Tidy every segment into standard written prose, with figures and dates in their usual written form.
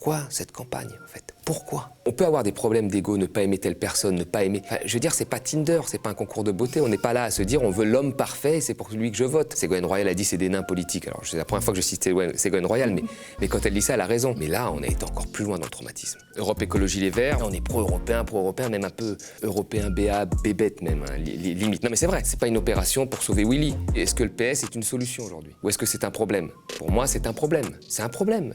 pourquoi cette campagne, en fait? Pourquoi? On peut avoir des problèmes d'ego, ne pas aimer telle personne, ne pas aimer... Enfin, je veux dire, c'est pas Tinder, c'est pas un concours de beauté. On n'est pas là à se dire on veut l'homme parfait, c'est pour lui que je vote. Ségolène Royal a dit c'est des nains politiques. Alors, c'est la première fois que je cite Ségolène Royal, mais quand elle dit ça, elle a raison. Mais là, on a été encore plus loin dans le traumatisme. Europe Écologie Les Verts, on est pro-européen, même un peu européen BA, bébête même, hein, limite. Non mais c'est vrai, c'est pas une opération pour sauver Willy. Est-ce que le PS est une solution aujourd'hui? Ou est-ce que c'est un problème? Pour moi, c'est un problème. C'est un problème.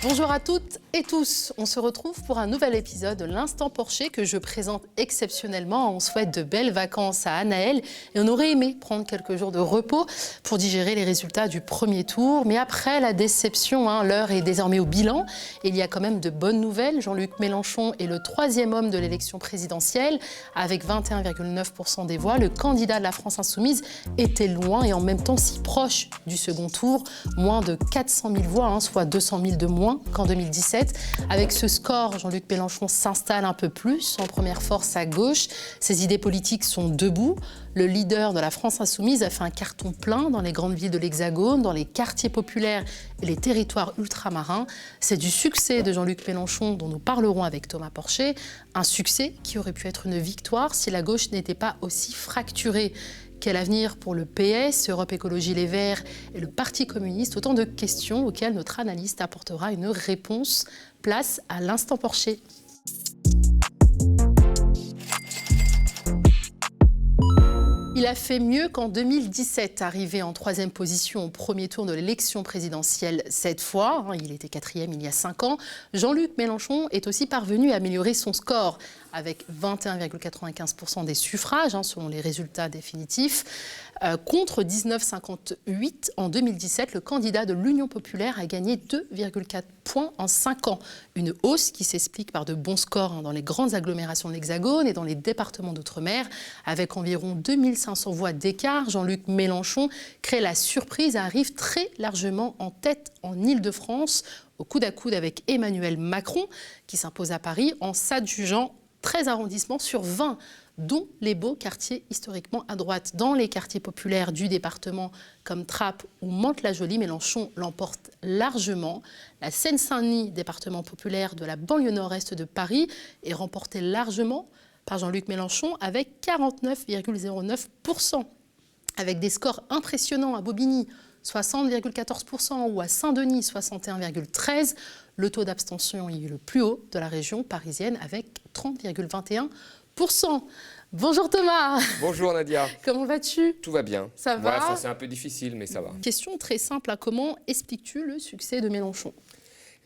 Bonjour à toutes et tous, on se retrouve pour un nouvel épisode de l'Instant Porcher que je présente exceptionnellement. On souhaite de belles vacances à Anaël et on aurait aimé prendre quelques jours de repos pour digérer les résultats du premier tour. Mais après la déception, l'heure est désormais au bilan. Et il y a quand même de bonnes nouvelles. Jean-Luc Mélenchon est le troisième homme de l'élection présidentielle. Avec 21,9% des voix, le candidat de la France Insoumise était loin et en même temps si proche du second tour. Moins de 400 000 voix, soit 200 000 de moins qu'en 2017. Avec ce score, Jean-Luc Mélenchon s'installe un peu plus en première force à gauche. Ses idées politiques sont debout. Le leader de la France Insoumise a fait un carton plein dans les grandes villes de l'Hexagone, dans les quartiers populaires et les territoires ultramarins. C'est du succès de Jean-Luc Mélenchon dont nous parlerons avec Thomas Porcher. Un succès qui aurait pu être une victoire si la gauche n'était pas aussi fracturée. Quel avenir pour le PS, Europe Écologie Les Verts et le Parti communiste? Autant de questions auxquelles notre analyste apportera une réponse. Place à l'Instant Porcher. Il a fait mieux qu'en 2017, arrivé en troisième position au premier tour de l'élection présidentielle cette fois. Il était quatrième il y a 5 ans. Jean-Luc Mélenchon est aussi parvenu à améliorer son score avec 21,95% des suffrages, selon les résultats définitifs. Contre 19,58 en 2017, le candidat de l'Union populaire a gagné 2,4 points en 5 ans. Une hausse qui s'explique par de bons scores dans les grandes agglomérations de l'Hexagone et dans les départements d'outre-mer. Avec environ 2500 voix d'écart, Jean-Luc Mélenchon crée la surprise et arrive très largement en tête en Île-de-France, au coude à coude avec Emmanuel Macron, qui s'impose à Paris en s'adjugeant 13 arrondissements sur 20, dont les beaux quartiers historiquement à droite. Dans les quartiers populaires du département comme Trappes ou Mantes-la-Jolie, Mélenchon l'emporte largement. La Seine-Saint-Denis, département populaire de la banlieue nord-est de Paris, est remportée largement par Jean-Luc Mélenchon avec 49,09%. Avec des scores impressionnants à Bobigny, 60,14%, ou à Saint-Denis, 61,13%. Le taux d'abstention est le plus haut de la région parisienne avec 30,21%. Bonjour Thomas. Bonjour Nadia. Comment vas-tu? Tout va bien. Ça va? Ouais, c'est un peu difficile, mais ça va. Question très simple, comment expliques-tu le succès de Mélenchon?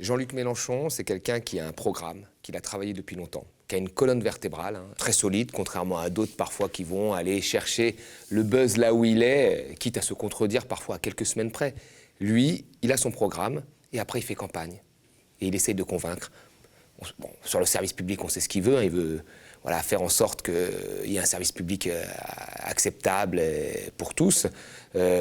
Jean-Luc Mélenchon, c'est quelqu'un qui a un programme, qu'il a travaillé depuis longtemps, qui a une colonne vertébrale très solide, contrairement à d'autres parfois qui vont aller chercher le buzz là où il est, quitte à se contredire parfois à quelques semaines près. Lui, il a son programme et après il fait campagne. Et il essaye de convaincre. Bon, sur le service public, on sait ce qu'il veut. Il veut faire en sorte qu'il y ait un service public acceptable pour tous.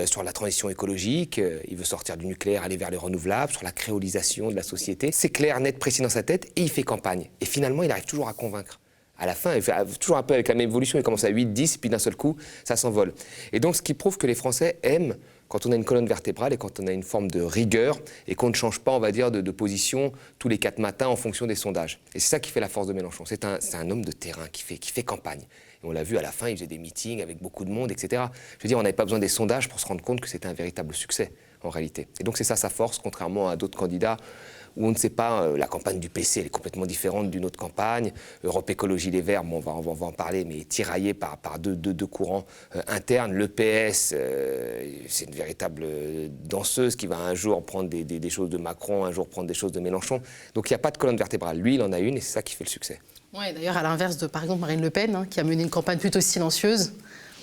Sur la transition écologique, il veut sortir du nucléaire, aller vers les renouvelables, sur la créolisation de la société. C'est clair, net, précis dans sa tête, et il fait campagne. Et finalement, il arrive toujours à convaincre. À la fin, il fait toujours un peu avec la même évolution. Il commence à 8, 10, puis d'un seul coup, ça s'envole. Et donc, ce qui prouve que les Français aiment quand on a une colonne vertébrale et quand on a une forme de rigueur et qu'on ne change pas, on va dire, de position tous les 4 matins en fonction des sondages. Et c'est ça qui fait la force de Mélenchon. C'est un homme de terrain qui fait campagne. Et on l'a vu à la fin, il faisait des meetings avec beaucoup de monde, etc. Je veux dire, on n'avait pas besoin des sondages pour se rendre compte que c'était un véritable succès, en réalité. Et donc c'est ça sa force, contrairement à d'autres candidats où on ne sait pas, la campagne du PC elle est complètement différente d'une autre campagne. Europe Écologie Les Verts, bon, on va en parler, mais tiraillé par deux courants internes. Le PS, c'est une véritable danseuse qui va un jour prendre des choses de Macron, un jour prendre des choses de Mélenchon. Donc il n'y a pas de colonne vertébrale. Lui, il en a une et c'est ça qui fait le succès. Ouais, d'ailleurs, à l'inverse de, par exemple, Marine Le Pen, qui a mené une campagne plutôt silencieuse.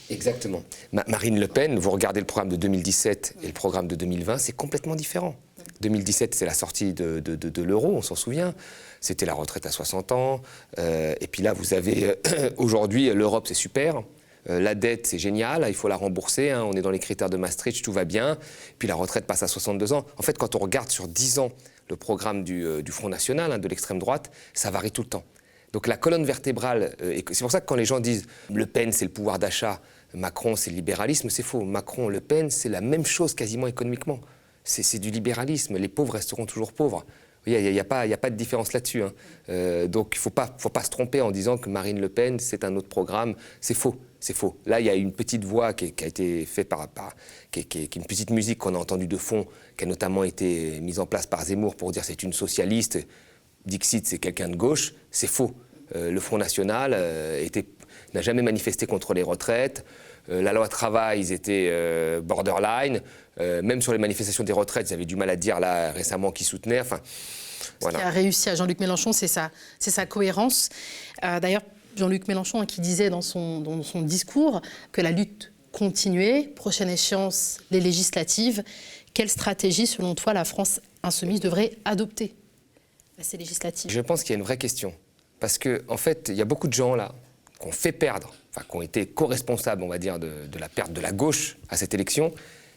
Exactement. Marine Le Pen, vous regardez le programme de 2017 et le programme de 2020, c'est complètement différent. 2017, c'est la sortie de l'euro, on s'en souvient. C'était la retraite à 60 ans. Et puis là, vous avez aujourd'hui, l'Europe, c'est super. La dette, c'est génial, il faut la rembourser. On est dans les critères de Maastricht, tout va bien. Puis la retraite passe à 62 ans. En fait, quand on regarde sur 10 ans le programme du Front National, de l'extrême droite, ça varie tout le temps. Donc la colonne vertébrale, c'est pour ça que quand les gens disent Le Pen, c'est le pouvoir d'achat, Macron, c'est le libéralisme, c'est faux. Macron, Le Pen, c'est la même chose quasiment économiquement. C'est du libéralisme. Les pauvres resteront toujours pauvres. Il n'y a pas de différence là-dessus. Hein. Donc il ne faut pas se tromper en disant que Marine Le Pen, c'est un autre programme. C'est faux. C'est faux. Là, il y a une petite voix qui a été faite qui est une petite musique qu'on a entendue de fond, qui a notamment été mise en place par Zemmour pour dire c'est une socialiste. Dixit, c'est quelqu'un de gauche. C'est faux. Le Front National n'a jamais manifesté contre les retraites. La loi travail, ils étaient borderline. Même sur les manifestations des retraites, ils avaient du mal à dire là récemment qu'ils soutenaient. Enfin, voilà. Ce qui a réussi à Jean-Luc Mélenchon, c'est sa cohérence. D'ailleurs, Jean-Luc Mélenchon qui disait dans son discours que la lutte continuait, prochaine échéance, les législatives. Quelle stratégie, selon toi, la France insoumise devrait adopter à ces législatives? Je pense qu'il y a une vraie question. Parce qu'en fait, il y a beaucoup de gens là qu'on fait perdre, enfin qui ont été co-responsables, on va dire, de la perte de la gauche à cette élection,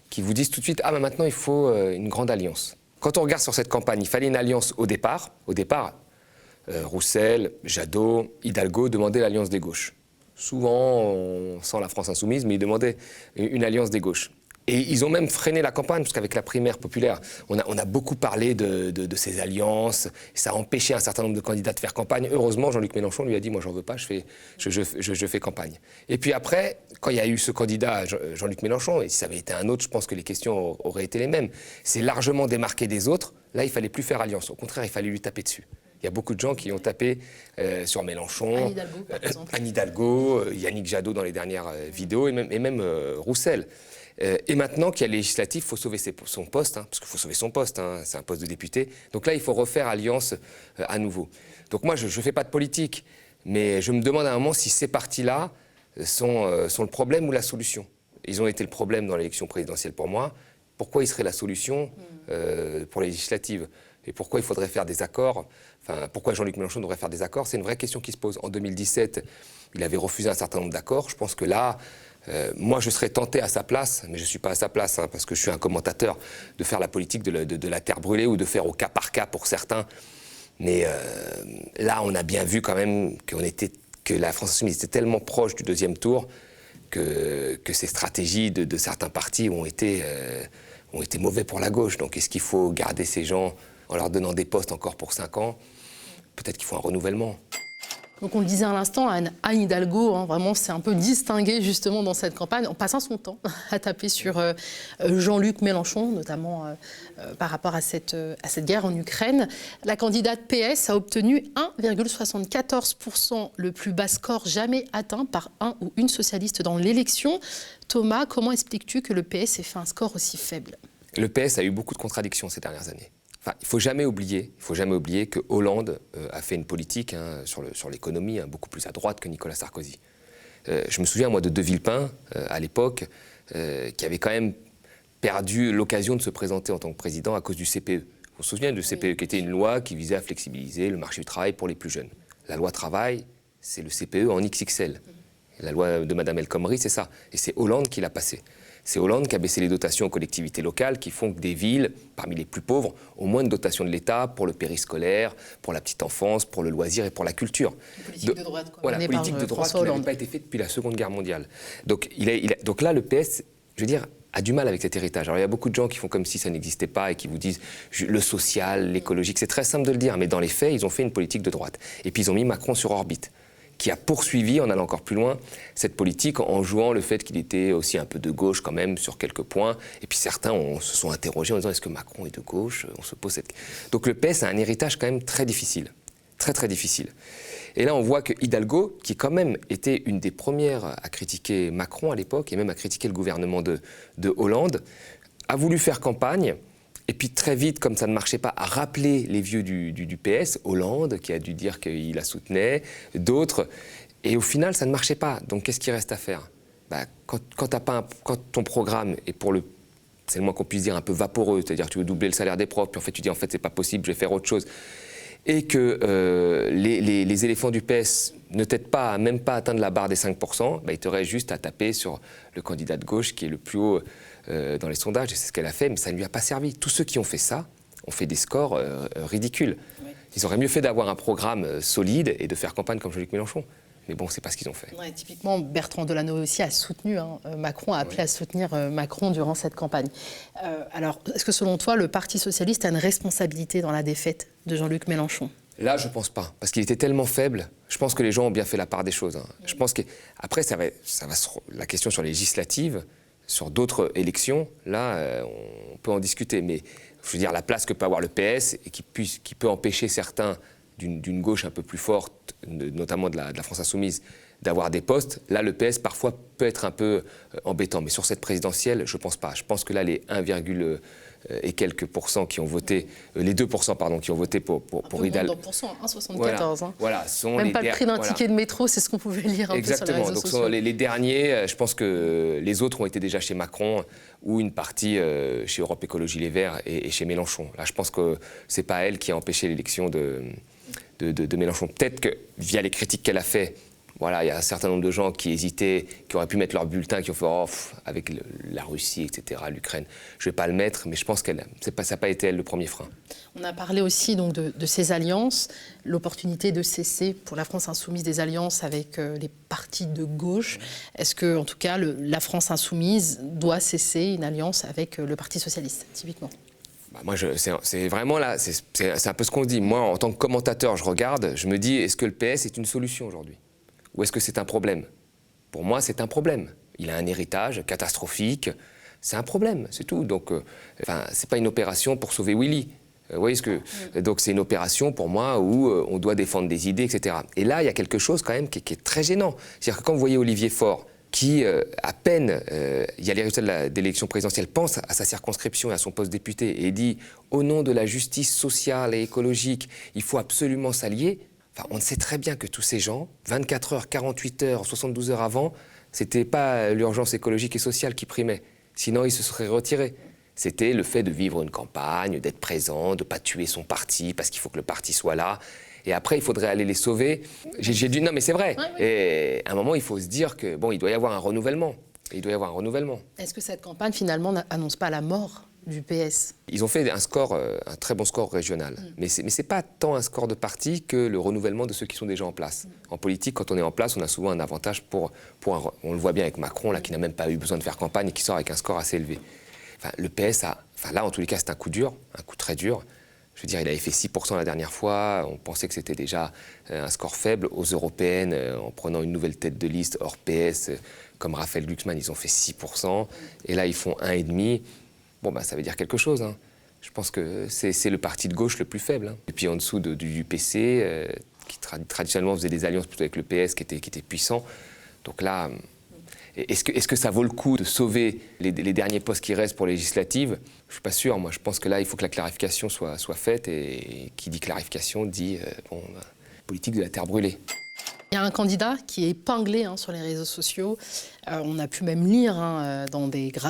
qui vous disent tout de suite « Ah, ben maintenant, il faut une grande alliance ». Quand on regarde sur cette campagne, il fallait une alliance au départ. Au départ, Roussel, Jadot, Hidalgo demandaient l'alliance des gauches. Souvent, sans la France insoumise, mais ils demandaient une alliance des gauches. Et ils ont même freiné la campagne, parce qu'avec la primaire populaire, on a beaucoup parlé de ces alliances. Ça a empêché un certain nombre de candidats de faire campagne. Heureusement, Jean-Luc Mélenchon lui a dit « Moi, j'en veux pas, je fais campagne ». Et puis après, quand il y a eu ce candidat, Jean-Luc Mélenchon, et si ça avait été un autre, je pense que les questions auraient été les mêmes. C'est largement démarqué des autres. Là, il fallait plus faire alliance. Au contraire, il fallait lui taper dessus. Il y a beaucoup de gens qui ont tapé sur Mélenchon, Anne Hidalgo, par exemple. Anne Hidalgo, Yannick Jadot dans les dernières vidéos, et même Roussel. Et maintenant qu'il y a législatif, il faut sauver son poste, hein, parce qu'il faut sauver son poste, hein, c'est un poste de député. Donc là, il faut refaire alliance à nouveau. Donc moi, je ne fais pas de politique, mais je me demande à un moment si ces partis-là sont le problème ou la solution. Ils ont été le problème dans l'élection présidentielle pour moi. Pourquoi ils seraient la solution pour les législatives? Et pourquoi il faudrait faire des accords? Enfin, pourquoi Jean-Luc Mélenchon devrait faire des accords? C'est une vraie question qui se pose. En 2017, il avait refusé un certain nombre d'accords. Je pense que là, moi, je serais tenté à sa place, mais je ne suis pas à sa place, hein, parce que je suis un commentateur, de faire la politique de la terre brûlée ou de faire au cas par cas pour certains. Mais là, on a bien vu quand même que la France insoumise était tellement proche du deuxième tour que ces stratégies de certains partis ont été mauvais pour la gauche. Donc, est-ce qu'il faut garder ces gens en leur donnant des postes encore pour 5 ans? Peut-être qu'il faut un renouvellement. Donc on le disait à l'instant, Anne Hidalgo, hein, vraiment, s'est un peu distinguée justement dans cette campagne, en passant son temps à taper sur Jean-Luc Mélenchon, notamment par rapport à cette guerre en Ukraine. La candidate PS a obtenu 1,74%, le plus bas score jamais atteint par un ou une socialiste dans l'élection. Thomas, comment expliques-tu que le PS ait fait un score aussi faible? Le PS a eu beaucoup de contradictions ces dernières années. Enfin, il ne faut jamais oublier que Hollande a fait une politique sur l'économie beaucoup plus à droite que Nicolas Sarkozy. Je me souviens, moi, de Villepin, à l'époque, qui avait quand même perdu l'occasion de se présenter en tant que président à cause du CPE. On se souvient du CPE, qui était une loi qui visait à flexibiliser le marché du travail pour les plus jeunes. La loi travail, c'est le CPE en XXL. La loi de Mme El Khomri, c'est ça. Et c'est Hollande qui l'a passé. C'est Hollande qui a baissé les dotations aux collectivités locales, qui font que des villes, parmi les plus pauvres, ont moins de dotations de l'État pour le périscolaire, pour la petite enfance, pour le loisir et pour la culture. Politique de droite, quoi. Voilà, politique de droite qui n'avait pas été faite depuis la Seconde Guerre mondiale. Donc là, le PS, je veux dire, a du mal avec cet héritage. Alors il y a beaucoup de gens qui font comme si ça n'existait pas et qui vous disent le social, l'écologique. C'est très simple de le dire, mais dans les faits, ils ont fait une politique de droite. Et puis ils ont mis Macron sur orbite, qui a poursuivi, en allant encore plus loin, cette politique en jouant le fait qu'il était aussi un peu de gauche quand même sur quelques points. Et puis certains se sont interrogés en disant est-ce que Macron est de gauche? On se pose cette... Donc le PS a un héritage quand même très difficile, très très difficile. Et là on voit que Hidalgo, qui quand même était une des premières à critiquer Macron à l'époque et même à critiquer le gouvernement de Hollande, a voulu faire campagne. Et puis très vite, comme ça ne marchait pas, a rappelé les vieux du PS, Hollande, qui a dû dire qu'il la soutenait, d'autres. Et au final, ça ne marchait pas. Donc qu'est-ce qu'il reste à faire? Quand ton programme est c'est le moins qu'on puisse dire, un peu vaporeux, c'est-à-dire que tu veux doubler le salaire des profs, puis en fait tu dis en fait c'est pas possible, je vais faire autre chose, et que les éléphants du PS ne t'aident pas même pas à atteindre la barre des 5%, il te reste juste à taper sur le candidat de gauche qui est le plus haut dans les sondages, et c'est ce qu'elle a fait, mais ça ne lui a pas servi. Tous ceux qui ont fait ça ont fait des scores ridicules. Oui. Ils auraient mieux fait d'avoir un programme solide et de faire campagne comme Jean-Luc Mélenchon. Mais bon, c'est pas ce qu'ils ont fait. Ouais, typiquement, Bertrand Delanoë aussi a soutenu Macron, a appelé à soutenir Macron durant cette campagne. Alors, est-ce que selon toi, le Parti socialiste a une responsabilité dans la défaite de Jean-Luc Mélenchon ? Là, je pense pas, parce qu'il était tellement faible. Je pense que les gens ont bien fait la part des choses. Je pense que après, la question sur les législatives, sur d'autres élections, là, on peut en discuter. Mais je veux dire, la place que peut avoir le PS et qui peut empêcher certains d'une gauche un peu plus forte, notamment de la France insoumise, d'avoir des postes. Là, le PS, parfois, peut être un peu embêtant. Mais sur cette présidentielle, je ne pense pas. Je pense que là, les 1, et quelques pourcents qui ont voté, les 2%, pardon, qui ont voté pour Hidalgo. 1,74 %. Voilà, même pas le prix d'un ticket de métro, c'est ce qu'on pouvait lire un peu sur les réseaux sociaux. Donc les derniers, je pense que les autres ont été déjà chez Macron ou une partie chez Europe Écologie Les Verts et chez Mélenchon. Là, je pense que c'est pas elle qui a empêché l'élection de Mélenchon. Peut-être que, via les critiques qu'elle a fait, voilà, il y a un certain nombre de gens qui hésitaient, qui auraient pu mettre leur bulletin, qui ont fait avec la Russie, etc., l'Ukraine, je ne vais pas le mettre, mais je pense que ça n'a pas été elle le premier frein. On a parlé aussi donc, de ces alliances, l'opportunité de cesser pour la France insoumise des alliances avec les partis de gauche. Est-ce que, en tout cas, la France insoumise doit cesser une alliance avec le Parti socialiste, typiquement ? Moi, c'est vraiment là, c'est un peu ce qu'on dit. Moi, en tant que commentateur, je regarde, je me dis, est-ce que le PS est une solution aujourd'hui ? Ou est-ce que c'est un problème ? Pour moi, c'est un problème. Il a un héritage catastrophique. C'est un problème, c'est tout. Donc, c'est pas une opération pour sauver Willy. Vous voyez donc, c'est une opération pour moi où on doit défendre des idées, etc. Et là, il y a quelque chose quand même qui est très gênant. C'est-à-dire que quand vous voyez Olivier Faure, qui, à peine, il y a les résultats de l'élection présidentielle, pense à sa circonscription et à son poste de député et dit « Au nom de la justice sociale et écologique, il faut absolument s'allier », on sait très bien que tous ces gens, 24 heures, 48 heures, 72 heures avant, c'était pas l'urgence écologique et sociale qui primait. Sinon, ils se seraient retirés. C'était le fait de vivre une campagne, d'être présent, de ne pas tuer son parti, parce qu'il faut que le parti soit là. Et après, il faudrait aller les sauver. J'ai dit non, mais c'est vrai. Ouais, oui. Et à un moment, il faut se dire que il doit y avoir un renouvellement. Est-ce que cette campagne, finalement, n'annonce pas la mort du PS? Ils ont fait un très bon score régional. Mais c'est pas tant un score de parti que le renouvellement de ceux qui sont déjà en place. En politique, quand on est en place, on a souvent un avantage on le voit bien avec Macron, là, qui n'a même pas eu besoin de faire campagne et qui sort avec un score assez élevé. Le PS là, en tous les cas, c'est un coup dur, un coup très dur. Je veux dire, il avait fait 6% la dernière fois. On pensait que c'était déjà un score faible. Aux européennes, en prenant une nouvelle tête de liste hors PS, comme Raphaël Glucksmann, ils ont fait 6%. Et là, ils font 1,5%. Ça veut dire quelque chose. Hein. Je pense que c'est le parti de gauche le plus faible. Hein. Et puis en dessous du PC, qui traditionnellement faisait des alliances plutôt avec le PS, qui était puissant. Donc là, est-ce que ça vaut le coup de sauver les derniers postes qui restent pour les législatives? Je ne suis pas sûr. Moi, je pense que là, il faut que la clarification soit faite. Et qui dit clarification dit politique de la terre brûlée. Il y a un candidat qui est épinglé sur les réseaux sociaux. On a pu même lire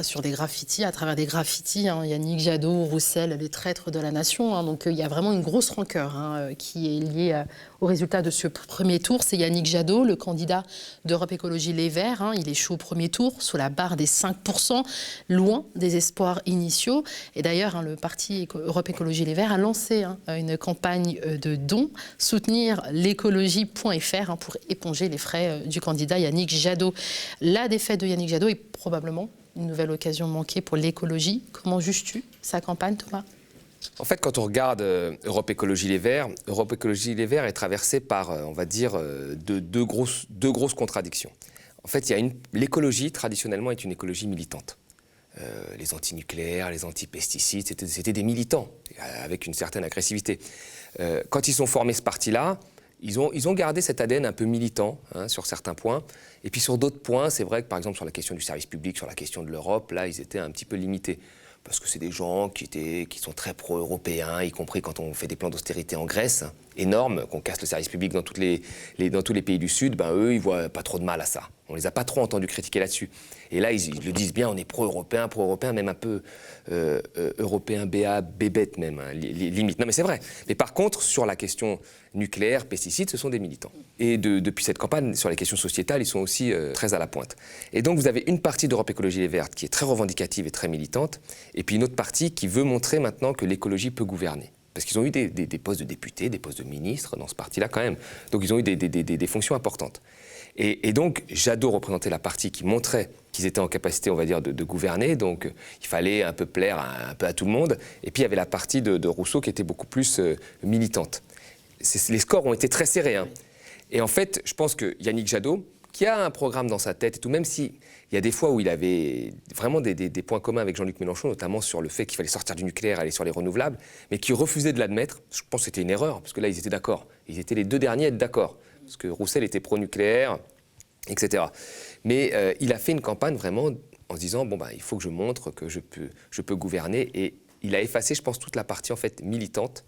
sur des graffitis, à travers des graffitis, Yannick Jadot, Roussel, les traîtres de la nation. Donc il y a vraiment une grosse rancœur qui est liée au résultat de ce premier tour. C'est Yannick Jadot, le candidat d'Europe Écologie Les Verts. Il échoue au premier tour, sous la barre des 5%, loin des espoirs initiaux. Et d'ailleurs, le parti Europe Écologie Les Verts a lancé une campagne de dons, soutenir l'écologie.fr, pour éponger les frais du candidat Yannick Jadot. La défaite de Yannick Jadot est probablement une nouvelle occasion manquée pour l'écologie. Comment juges-tu sa campagne, Thomas ? En fait, quand on regarde Europe Écologie Les Verts est traversée par, on va dire, deux grosses contradictions. En fait, l'écologie, traditionnellement, est une écologie militante. Les anti-nucléaires, les anti-pesticides, c'était des militants, avec une certaine agressivité. Quand ils sont formés ce parti-là, ils ont gardé cet ADN un peu militant sur certains points. Et puis sur d'autres points, c'est vrai que par exemple sur la question du service public, sur la question de l'Europe, là, ils étaient un petit peu limités. Parce que c'est des gens qui sont très pro-européens, y compris quand on fait des plans d'austérité en Grèce, énormes, qu'on casse le service public dans tous les pays du Sud, eux, ils voient pas trop de mal à ça. On les a pas trop entendus critiquer là-dessus. Et là, ils le disent bien, on est pro-européen, même un peu européen, bébête même, limite. Non mais c'est vrai. Mais par contre, sur la question nucléaire, pesticides, ce sont des militants. Et depuis cette campagne, sur les questions sociétales, ils sont aussi très à la pointe. Et donc vous avez une partie d'Europe Écologie Les Verts qui est très revendicative et très militante, et puis une autre partie qui veut montrer maintenant que l'écologie peut gouverner. Parce qu'ils ont eu des postes de députés, des postes de ministres dans ce parti-là quand même. Donc ils ont eu des fonctions importantes. Et donc Jadot représentait la partie qui montrait qu'ils étaient en capacité, on va dire, de gouverner. Donc il fallait un peu plaire un peu à tout le monde. Et puis il y avait la partie de Rousseau qui était beaucoup plus militante. Les scores ont été très serrés, hein. Et en fait, je pense que Yannick Jadot, qui a un programme dans sa tête et tout, même s'il y a des fois où il avait vraiment des points communs avec Jean-Luc Mélenchon, notamment sur le fait qu'il fallait sortir du nucléaire, aller sur les renouvelables, mais qui refusait de l'admettre. Je pense que c'était une erreur, parce que là, ils étaient d'accord. Ils étaient les deux derniers à être d'accord, parce que Roussel était pro-nucléaire, etc. Mais il a fait une campagne vraiment en se disant, bon, il faut que je montre que je peux gouverner, et il a effacé, je pense, toute la partie en fait militante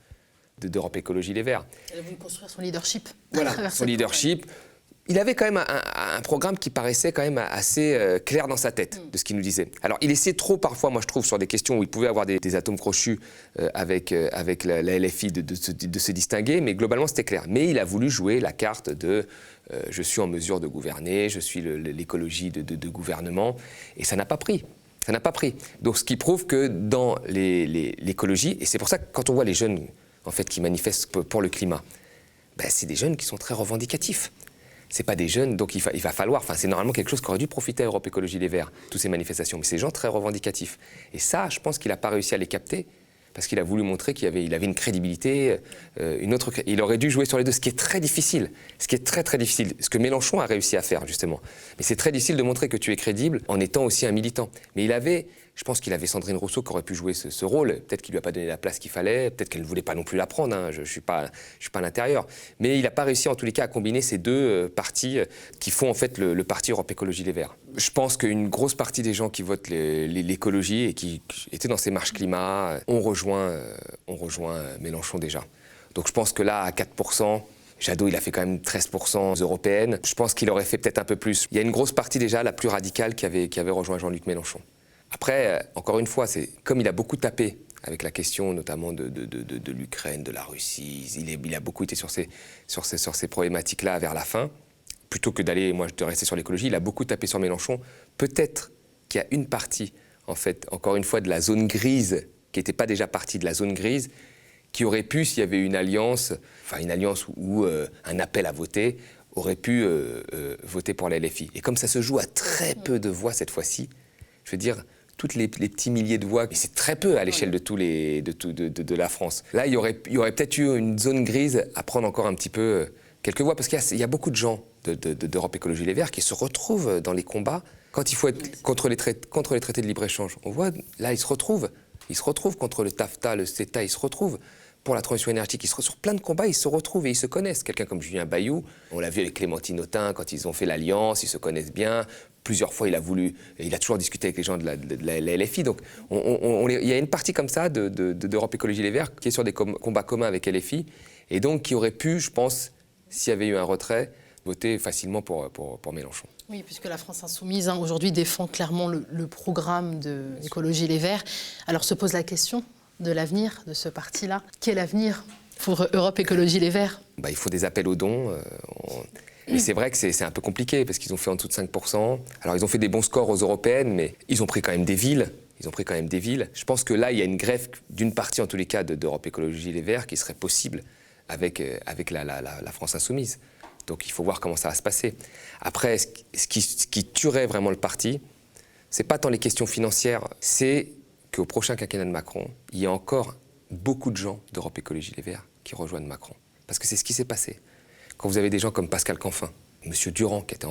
d'Europe Écologie Les Verts. Elle a voulu construire son leadership. Voilà, son leadership. Il avait quand même un programme qui paraissait quand même assez clair dans sa tête, de ce qu'il nous disait. Alors, il essayait trop parfois, moi je trouve, sur des questions où il pouvait avoir des atomes crochus avec la LFI de se distinguer, mais globalement c'était clair. Mais il a voulu jouer la carte de je suis en mesure de gouverner, je suis l'écologie de gouvernement, et ça n'a pas pris. Ça n'a pas pris. Donc, ce qui prouve que dans l'écologie, et c'est pour ça que quand on voit les jeunes en fait, qui manifestent pour le climat, c'est des jeunes qui sont très revendicatifs. C'est pas des jeunes, donc il va falloir, c'est normalement quelque chose qui aurait dû profiter à Europe Écologie Les Verts, toutes ces manifestations, mais c'est des gens très revendicatifs. Et ça, je pense qu'il n'a pas réussi à les capter, parce qu'il a voulu montrer qu'il avait une crédibilité, il aurait dû jouer sur les deux, ce qui est très difficile, ce que Mélenchon a réussi à faire, justement. Mais c'est très difficile de montrer que tu es crédible en étant aussi un militant. Mais je pense qu'il avait Sandrine Rousseau qui aurait pu jouer ce rôle. Peut-être qu'il ne lui a pas donné la place qu'il fallait, peut-être qu'elle ne voulait pas non plus la prendre, hein. Je ne suis pas à l'intérieur. Mais il n'a pas réussi en tous les cas à combiner ces deux partis qui font en fait le parti Europe Écologie Les Verts. Je pense qu'une grosse partie des gens qui votent l'écologie et qui étaient dans ces marches climat ont rejoint Mélenchon déjà. Donc je pense que là, à 4%, Jadot, il a fait quand même 13% européennes. Je pense qu'il aurait fait peut-être un peu plus. Il y a une grosse partie déjà, la plus radicale, qui avait rejoint Jean-Luc Mélenchon. Après, encore une fois, c'est comme il a beaucoup tapé avec la question notamment de l'Ukraine, de la Russie, il a beaucoup été sur ces problématiques-là vers la fin, plutôt que de rester sur l'écologie, il a beaucoup tapé sur Mélenchon. Peut-être qu'il y a une partie, en fait, encore une fois, de la zone grise, qui n'était pas déjà partie de la zone grise, qui aurait pu, s'il y avait une alliance ou un appel à voter, aurait pu voter pour la LFI. Et comme ça se joue à très peu de voix cette fois-ci, je veux dire, toutes les petits milliers de voix, mais c'est très peu à l'échelle de la France. Là, il y aurait peut-être eu une zone grise à prendre encore un petit peu quelques voix, parce qu'il y a beaucoup de gens d'Europe Écologie Les Verts qui se retrouvent dans les combats quand il faut être contre les traités de libre-échange. On voit, là, ils se retrouvent contre le TAFTA, le CETA, ils se retrouvent pour la transition énergétique, sur plein de combats, ils se retrouvent et ils se connaissent. Quelqu'un comme Julien Bayou, on l'a vu avec Clémentine Autain quand ils ont fait l'alliance, ils se connaissent bien. Plusieurs fois, il a toujours discuté avec les gens de la LFI. Donc, il y a une partie comme ça d'Europe Écologie Les Verts qui est sur des combats communs avec LFI et donc qui aurait pu, je pense, s'il y avait eu un retrait, voter facilement pour Mélenchon. Oui, puisque la France Insoumise, aujourd'hui, défend clairement le programme d'Écologie Les Verts. Alors se pose la question de l'avenir de ce parti-là. Quel avenir pour Europe Écologie Les Verts ? Il faut des appels aux dons. Mais c'est vrai que c'est un peu compliqué parce qu'ils ont fait en dessous de 5%. Alors ils ont fait des bons scores aux européennes, mais ils ont pris quand même des villes. Je pense que là, il y a une greffe d'une partie, en tous les cas, d'Europe Écologie Les Verts qui serait possible avec la France Insoumise. Donc il faut voir comment ça va se passer. Après, ce qui tuerait vraiment le parti, c'est pas tant les questions financières, c'est qu'au prochain quinquennat de Macron, il y a encore beaucoup de gens d'Europe Écologie Les Verts qui rejoignent Macron. Parce que c'est ce qui s'est passé. Quand vous avez des gens comme Pascal Canfin, M. Durand, qui était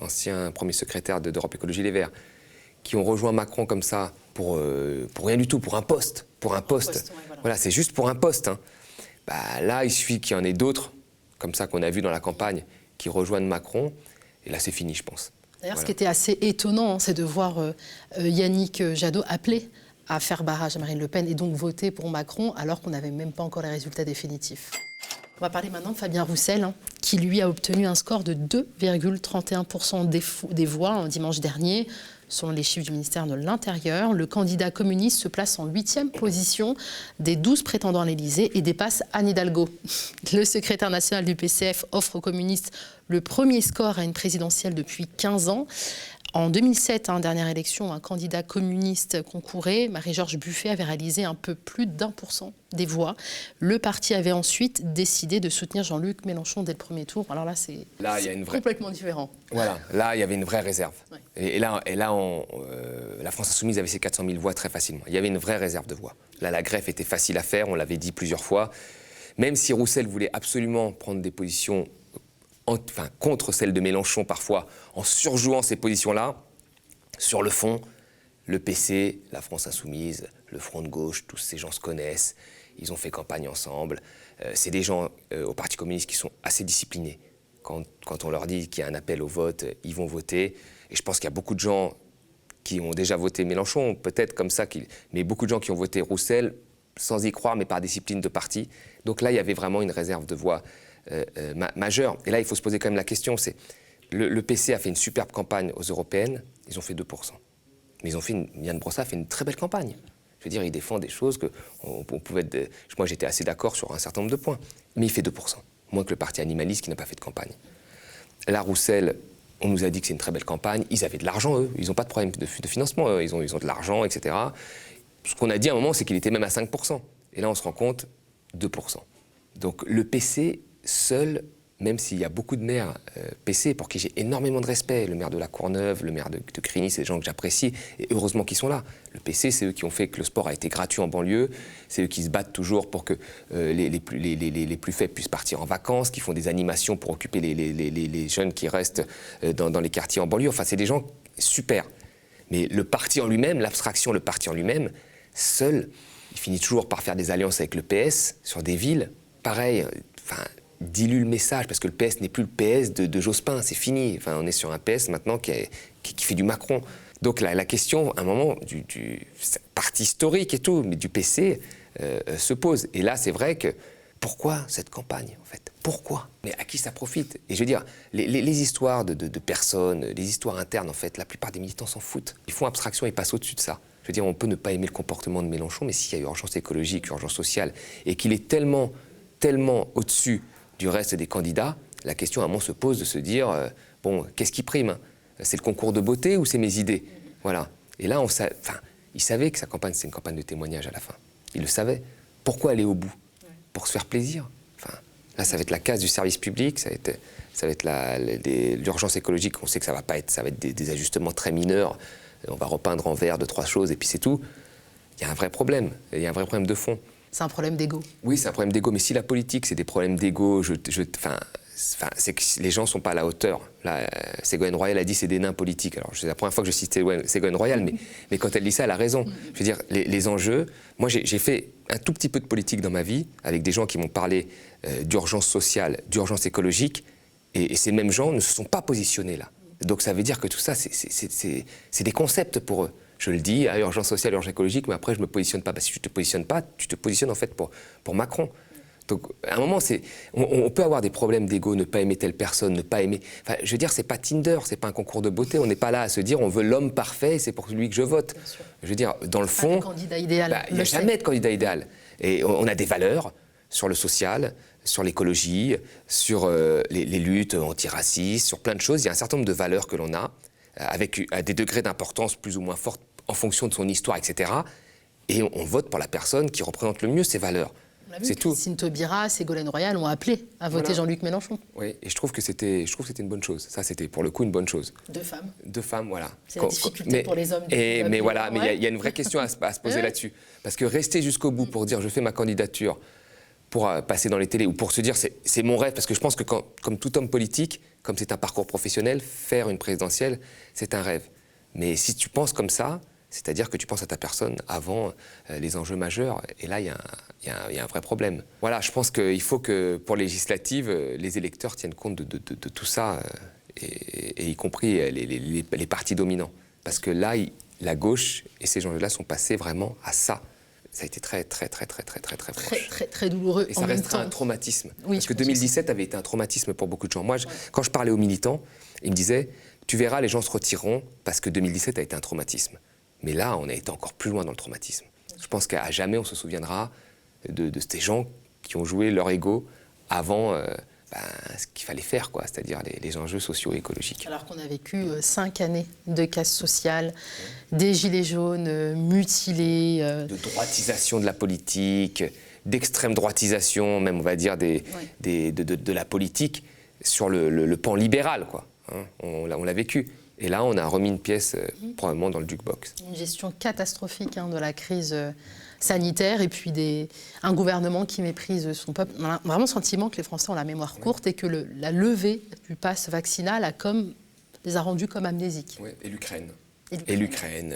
ancien premier secrétaire d'Europe Écologie Les Verts, qui ont rejoint Macron comme ça pour rien du tout, pour un poste. Voilà, c'est juste pour un poste. Hein. Là, il suffit qu'il y en ait d'autres, comme ça qu'on a vu dans la campagne, qui rejoignent Macron. Et là, c'est fini, je pense. D'ailleurs, ce qui était assez étonnant, c'est de voir Yannick Jadot appeler à faire barrage à Marine Le Pen et donc voter pour Macron, alors qu'on n'avait même pas encore les résultats définitifs. On va parler maintenant de Fabien Roussel, qui lui a obtenu un score de 2,31% des voix dimanche dernier. Selon les chiffres du ministère de l'Intérieur, le candidat communiste se place en 8e position des 12 prétendants à l'Élysée et dépasse Anne Hidalgo. Le secrétaire national du PCF offre aux communistes le premier score à une présidentielle depuis 15 ans. En 2007, dernière élection, un candidat communiste concourait. Marie-Georges Buffet avait réalisé un peu plus d'1% des voix. Le parti avait ensuite décidé de soutenir Jean-Luc Mélenchon dès le premier tour. Alors là, c'est complètement différent. Voilà, là, il y avait une vraie réserve. Ouais. Et là la France Insoumise avait ses 400 000 voix très facilement. Il y avait une vraie réserve de voix. Là, la greffe était facile à faire, on l'avait dit plusieurs fois. Même si Roussel voulait absolument prendre des positions contre celles de Mélenchon parfois, en surjouant ces positions-là, sur le fond, le PC, la France Insoumise, le Front de gauche, tous ces gens se connaissent, ils ont fait campagne ensemble. C'est des gens au Parti communiste qui sont assez disciplinés. Quand on leur dit qu'il y a un appel au vote, ils vont voter. Et je pense qu'il y a beaucoup de gens qui ont déjà voté Mélenchon, peut-être comme ça, mais beaucoup de gens qui ont voté Roussel, sans y croire, mais par discipline de parti. Donc là, il y avait vraiment une réserve de voix majeure. Et là, il faut se poser quand même la question, c'est le PC a fait une superbe campagne aux européennes, ils ont fait 2%. Mais Yann Brossa a fait une très belle campagne. Je veux dire, il défend des choses que on pouvait... Moi, j'étais assez d'accord sur un certain nombre de points. Mais il fait 2%, moins que le parti animaliste qui n'a pas fait de campagne. Là, Roussel, on nous a dit que c'est une très belle campagne. Ils avaient de l'argent, eux. Ils n'ont pas de problème de financement, eux. Ils ont de l'argent, etc. Ce qu'on a dit à un moment, c'est qu'il était même à 5%. Et là, on se rend compte, 2%. Donc le PC, seul, même s'il y a beaucoup de maires PC pour qui j'ai énormément de respect, le maire de La Courneuve, le maire de Crigny, c'est des gens que j'apprécie, et heureusement qu'ils sont là. Le PC, c'est eux qui ont fait que le sport a été gratuit en banlieue, c'est eux qui se battent toujours pour que les plus faibles puissent partir en vacances, qui font des animations pour occuper les jeunes qui restent dans les quartiers en banlieue. Enfin, c'est des gens super. Mais le parti en lui-même, l'abstraction, le parti en lui-même, seul, il finit toujours par faire des alliances avec le PS sur des villes. Pareil, dilue le message, parce que le PS n'est plus le PS de Jospin, c'est fini. Enfin, on est sur un PS maintenant qui fait du Macron. Donc la question, à un moment, du parti historique et tout, mais du PC, se pose. Et là, c'est vrai que, pourquoi cette campagne, en fait? Pourquoi? Mais à qui ça profite? Et je veux dire, les histoires de personnes, les histoires internes, en fait, la plupart des militants s'en foutent. Ils font abstraction et passent au-dessus de ça. Je veux dire, on peut ne pas aimer le comportement de Mélenchon, mais s'il y a urgence écologique, urgence sociale, et qu'il est tellement au-dessus du reste des candidats, la question à un moment se pose de se dire, bon, qu'est-ce qui prime? C'est le concours de beauté ou c'est mes idées? Voilà. Et là, il savait que sa campagne, c'est une campagne de témoignage à la fin. Il le savait. Pourquoi aller au bout? Pour se faire plaisir. Enfin, là, ça va être la casse du service public, ça va être l'urgence écologique, on sait que ça va être des ajustements très mineurs, on va repeindre en vert 2-3 choses et puis c'est tout. Il y a un vrai problème, il y a un vrai problème de fond. C'est un problème d'ego. Oui, c'est un problème d'ego, mais si la politique, c'est des problèmes d'ego, c'est que les gens ne sont pas à la hauteur. Là, Ségolène Royal a dit c'est des nains politiques. Alors, c'est la première fois que je cite Ségolène Royal, mais quand elle dit ça, elle a raison. Je veux dire, les enjeux... Moi, j'ai fait un tout petit peu de politique dans ma vie, avec des gens qui m'ont parlé d'urgence sociale, d'urgence écologique, et ces mêmes gens ne se sont pas positionnés là. Donc ça veut dire que tout ça, c'est des concepts pour eux. Je le dis, à urgence sociale, urgence écologique, mais après, je ne me positionne pas. Si tu ne te positionnes pas, tu te positionnes en fait pour Macron. Donc, à un moment, on peut avoir des problèmes d'ego, ne pas aimer telle personne, ne pas aimer... Enfin, je veux dire, c'est pas Tinder, c'est pas un concours de beauté. On n'est pas là à se dire, on veut l'homme parfait, c'est pour lui que je vote. Je veux dire, dans le fond... Pas de candidat idéal. Il n'y a jamais de candidat idéal. Et on a des valeurs sur le social, sur l'écologie, sur les luttes antiracistes, sur plein de choses. Il y a un certain nombre de valeurs que l'on a, avec à des degrés d'importance plus ou moins forts en fonction de son histoire, etc. Et on vote pour la personne qui représente le mieux ces valeurs. C'est tout. Christine Taubira, Ségolène Royal ont appelé à voter Jean-Luc Mélenchon. Oui, et je trouve que c'était une bonne chose. Ça, c'était pour le coup une bonne chose. Deux femmes, voilà. C'est la difficulté pour les hommes. Mais voilà, mais il y a une vraie question à se poser là-dessus. Parce que rester jusqu'au bout pour dire je fais ma candidature pour passer dans les télés ou pour se dire c'est mon rêve, parce que je pense que comme tout homme politique, comme c'est un parcours professionnel, faire une présidentielle, c'est un rêve. Mais si tu penses comme ça, c'est-à-dire que tu penses à ta personne avant les enjeux majeurs. Et là, il y a un vrai problème. Voilà, je pense qu'il faut que, pour les législatives, les électeurs tiennent compte de tout ça, et y compris les partis dominants. Parce que là, la gauche et ces enjeux-là sont passés vraiment à ça. Ça a été très proche. Très douloureux. Et ça restera un traumatisme. Oui, parce que 2017 avait été un traumatisme pour beaucoup de gens. Moi, quand je parlais aux militants, ils me disaient « Tu verras, les gens se retireront parce que 2017 a été un traumatisme ». Mais là, on a été encore plus loin dans le traumatisme. Je pense qu'à jamais, on se souviendra de ces gens qui ont joué leur ego avant ce qu'il fallait faire, quoi, c'est-à-dire les enjeux sociaux et écologiques. Alors qu'on a vécu 5 années de casse sociale, des gilets jaunes mutilés. De droitisation de la politique, d'extrême droitisation, même on va dire de la politique sur le pan libéral, quoi. Hein, on l'a vécu. Et là, on a remis une pièce probablement dans le jukebox. Une gestion catastrophique de la crise sanitaire et puis un gouvernement qui méprise son peuple. On a vraiment le sentiment que les Français ont la mémoire courte et que la levée du pass vaccinal les a rendus comme amnésiques. Oui, et l'Ukraine. Et l'Ukraine.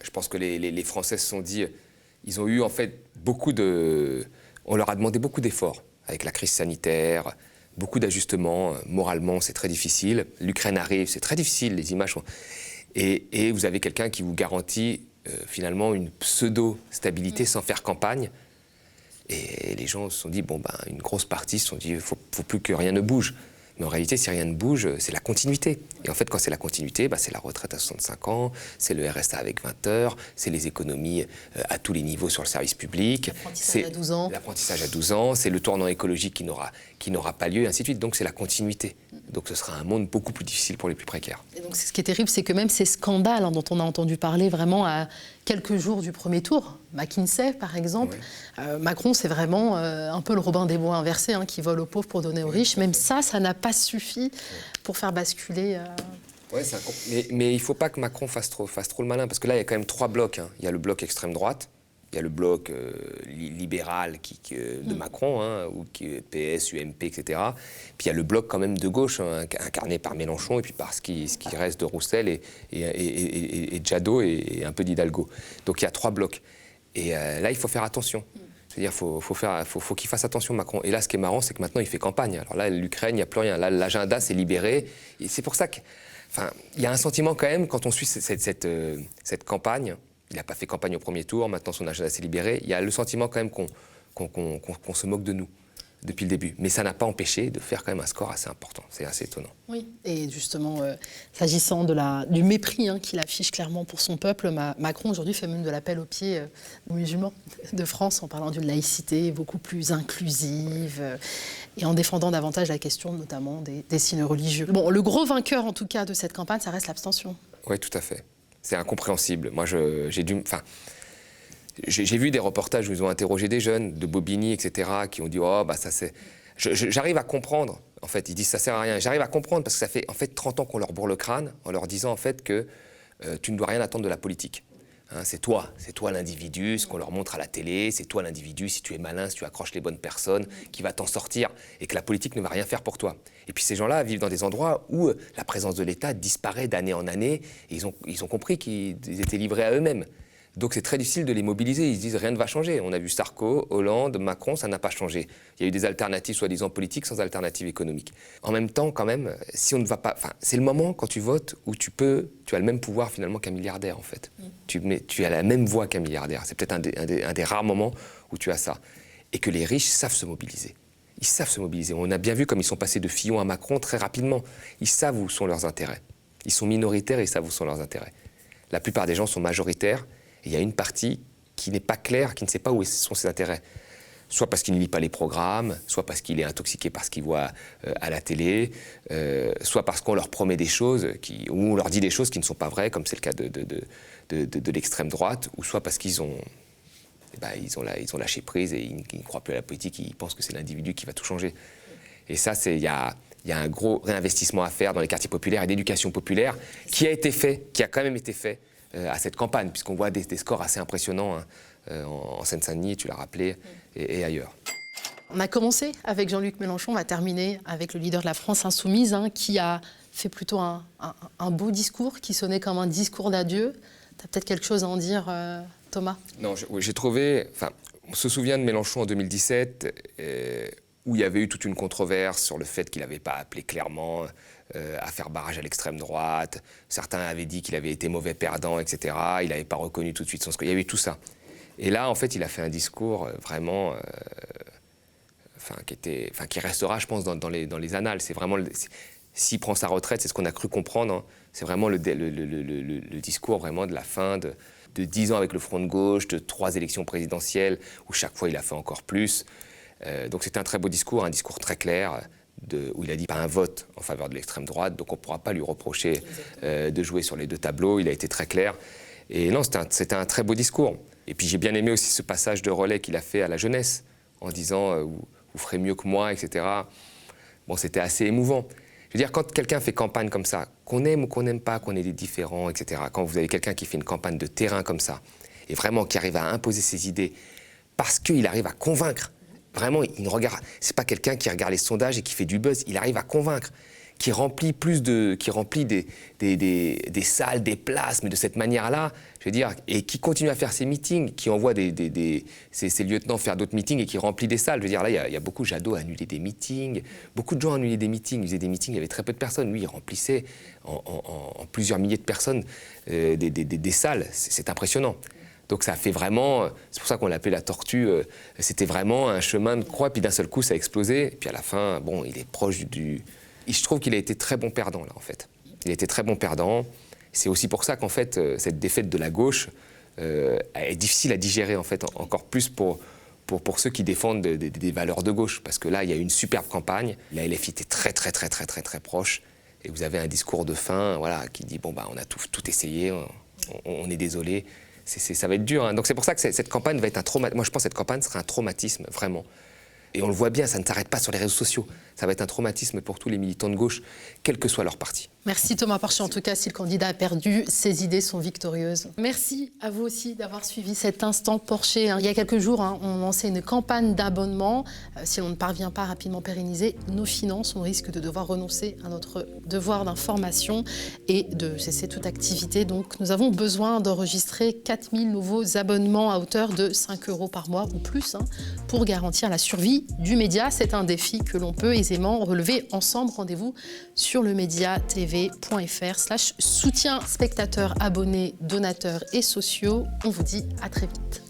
Je pense que les Français se sont dit, ils ont eu en fait on leur a demandé beaucoup d'efforts avec la crise sanitaire, beaucoup d'ajustements. Moralement, c'est très difficile. L'Ukraine arrive, c'est très difficile, les images sont... Et vous avez quelqu'un qui vous garantit finalement une pseudo-stabilité sans faire campagne. Et les gens se sont dit, une grosse partie se sont dit, il ne faut plus que rien ne bouge. Mais en réalité, si rien ne bouge, c'est la continuité. Et en fait, quand c'est la continuité, c'est la retraite à 65 ans, c'est le RSA avec 20 heures, c'est les économies à tous les niveaux sur le service public. L'apprentissage à 12 ans. L'apprentissage à 12 ans, c'est le tournant écologique qui n'aura pas lieu, et ainsi de suite. Donc c'est la continuité. Donc ce sera un monde beaucoup plus difficile pour les plus précaires. Et donc ce qui est terrible, c'est que même ces scandales dont on a entendu parler vraiment à quelques jours du premier tour, McKinsey par exemple, Macron c'est vraiment un peu le Robin des Bois inversé qui vole aux pauvres pour donner aux riches. Même ça n'a pas suffi pour faire basculer... mais il ne faut pas que Macron fasse trop le malin, parce que là il y a quand même 3 blocs. Il y a le bloc extrême droite, il y a le bloc libéral de Macron, ou PS, UMP, etc. Puis il y a le bloc quand même de gauche, incarné par Mélenchon, et puis par ce qui reste de Roussel et Jadot et un peu d'Hidalgo. Donc il y a 3 blocs. Et là, il faut faire attention. C'est-à-dire faut qu'il fasse attention, Macron. Et là, ce qui est marrant, c'est que maintenant, il fait campagne. Alors là, l'Ukraine, il n'y a plus rien. Là, l'agenda s'est libéré. Et c'est pour ça qu'il y a un sentiment quand même, quand on suit cette campagne. Il n'a pas fait campagne au premier tour, maintenant son agenda s'est libéré. Il y a le sentiment quand même qu'on se moque de nous depuis le début. Mais ça n'a pas empêché de faire quand même un score assez important. C'est assez étonnant. Oui, et justement, s'agissant du mépris qu'il affiche clairement pour son peuple, Macron aujourd'hui fait même de l'appel aux pieds aux musulmans de France en parlant d'une laïcité beaucoup plus inclusive et en défendant davantage la question notamment des signes religieux. Bon, le gros vainqueur en tout cas de cette campagne, ça reste l'abstention. Oui, tout à fait. C'est incompréhensible. Moi, j'ai vu des reportages où ils ont interrogé des jeunes, de Bobigny, etc., qui ont dit « Oh, ça c'est... » J'arrive à comprendre, en fait. Ils disent « Ça sert à rien ». J'arrive à comprendre parce que ça fait en fait 30 ans qu'on leur bourre le crâne en leur disant en fait que tu ne dois rien attendre de la politique. C'est toi l'individu, ce qu'on leur montre à la télé, c'est toi l'individu, si tu es malin, si tu accroches les bonnes personnes, qui va t'en sortir, et que la politique ne va rien faire pour toi. Et puis ces gens-là vivent dans des endroits où la présence de l'État disparaît d'année en année, et ils ont compris qu'ils étaient livrés à eux-mêmes. Donc c'est très difficile de les mobiliser, ils se disent rien ne va changer. On a vu Sarko, Hollande, Macron, ça n'a pas changé. Il y a eu des alternatives soi-disant politiques sans alternatives économiques. En même temps, quand même, si on ne va pas... c'est le moment quand tu votes où tu as le même pouvoir finalement qu'un milliardaire en fait. Tu as la même voix qu'un milliardaire. C'est peut-être un des rares moments où tu as ça. Et que les riches savent se mobiliser. Ils savent se mobiliser. On a bien vu comme ils sont passés de Fillon à Macron très rapidement. Ils savent où sont leurs intérêts. Ils sont minoritaires et ils savent où sont leurs intérêts. La plupart des gens sont majoritaires. Il y a une partie qui n'est pas claire, qui ne sait pas où sont ses intérêts. Soit parce qu'il ne lit pas les programmes, soit parce qu'il est intoxiqué par ce qu'il voit à la télé, soit parce qu'on leur promet des choses, ou on leur dit des choses qui ne sont pas vraies, comme c'est le cas de l'extrême droite, ou soit parce qu'ils ont lâché prise et ils ne croient plus à la politique, ils pensent que c'est l'individu qui va tout changer. Et ça, il y a un gros réinvestissement à faire dans les quartiers populaires et d'éducation populaire qui a quand même été fait à cette campagne, puisqu'on voit des scores assez impressionnants en Seine-Saint-Denis, tu l'as rappelé, et ailleurs. On a commencé avec Jean-Luc Mélenchon, on va terminer avec le leader de la France insoumise, qui a fait plutôt un beau discours, qui sonnait comme un discours d'adieu. Tu as peut-être quelque chose à en dire, Thomas ? Non, j'ai trouvé... On se souvient de Mélenchon en 2017, où il y avait eu toute une controverse sur le fait qu'il n'avait pas appelé clairement à faire barrage à l'extrême droite. Certains avaient dit qu'il avait été mauvais perdant, etc. Il n'avait pas reconnu tout de suite son score. Il y avait eu tout ça. Et là, en fait, il a fait un discours vraiment... qui restera, je pense, dans les annales. C'est vraiment... S'il prend sa retraite, c'est ce qu'on a cru comprendre. C'est vraiment le discours vraiment de la fin de 10 ans avec le Front de gauche, de 3 élections présidentielles, où chaque fois il a fait encore plus. Donc c'était un très beau discours, un discours très clair, où il a dit pas un vote en faveur de l'extrême droite, donc on ne pourra pas lui reprocher de jouer sur les deux tableaux, il a été très clair. Et non, c'était un très beau discours. Et puis j'ai bien aimé aussi ce passage de relais qu'il a fait à la jeunesse, en disant vous ferez mieux que moi, etc. Bon, c'était assez émouvant. Je veux dire, quand quelqu'un fait campagne comme ça, qu'on aime ou qu'on n'aime pas, qu'on ait des différends, etc., quand vous avez quelqu'un qui fait une campagne de terrain comme ça, et vraiment qui arrive à imposer ses idées, parce qu'il arrive à convaincre, vraiment, il ne regarde, c'est pas quelqu'un qui regarde les sondages et qui fait du buzz, il arrive à convaincre, qui remplit des salles, des places, mais de cette manière-là, je veux dire, et qui continue à faire ses meetings, qui envoie ses lieutenants faire d'autres meetings et qui remplit des salles. Je veux dire, là, il y a beaucoup, Jadot a annulé des meetings, beaucoup de gens ont annulé des meetings, ils faisaient des meetings, il y avait très peu de personnes. Lui, il remplissait en plusieurs milliers de personnes des salles. C'est impressionnant. Donc ça fait vraiment, c'est pour ça qu'on l'appelait la tortue, c'était vraiment un chemin de croix, puis d'un seul coup ça a explosé, et puis à la fin, bon, il est proche du... Et je trouve qu'il a été très bon perdant, là, en fait. Il a été très bon perdant. C'est aussi pour ça qu'en fait, cette défaite de la gauche est difficile à digérer, en fait, encore plus pour ceux qui défendent des valeurs de gauche. Parce que là, il y a eu une superbe campagne, la LFI était très proche, et vous avez un discours de fin, voilà, qui dit, bon, bah, on a tout essayé, on est désolé. Ça va être dur, hein. Donc c'est pour ça que cette campagne va être un traumatisme. Moi, je pense que cette campagne sera un traumatisme, vraiment. Et on le voit bien, ça ne s'arrête pas sur les réseaux sociaux. Ça va être un traumatisme pour tous les militants de gauche, quel que soit leur parti. Merci Thomas Porcher. En tout cas, si le candidat a perdu, ses idées sont victorieuses. Merci à vous aussi d'avoir suivi cet instant Porcher. Il y a quelques jours, on lançait une campagne d'abonnement. Si l'on ne parvient pas à rapidement pérenniser nos finances, on risque de devoir renoncer à notre devoir d'information et de cesser toute activité. Donc nous avons besoin d'enregistrer 4000 nouveaux abonnements à hauteur de 5 € par mois ou plus pour garantir la survie du média. C'est un défi que l'on peut aisément relever ensemble. Rendez-vous sur lemediatv.fr/soutien spectateurs, abonnés, donateurs et sociaux. On vous dit à très vite.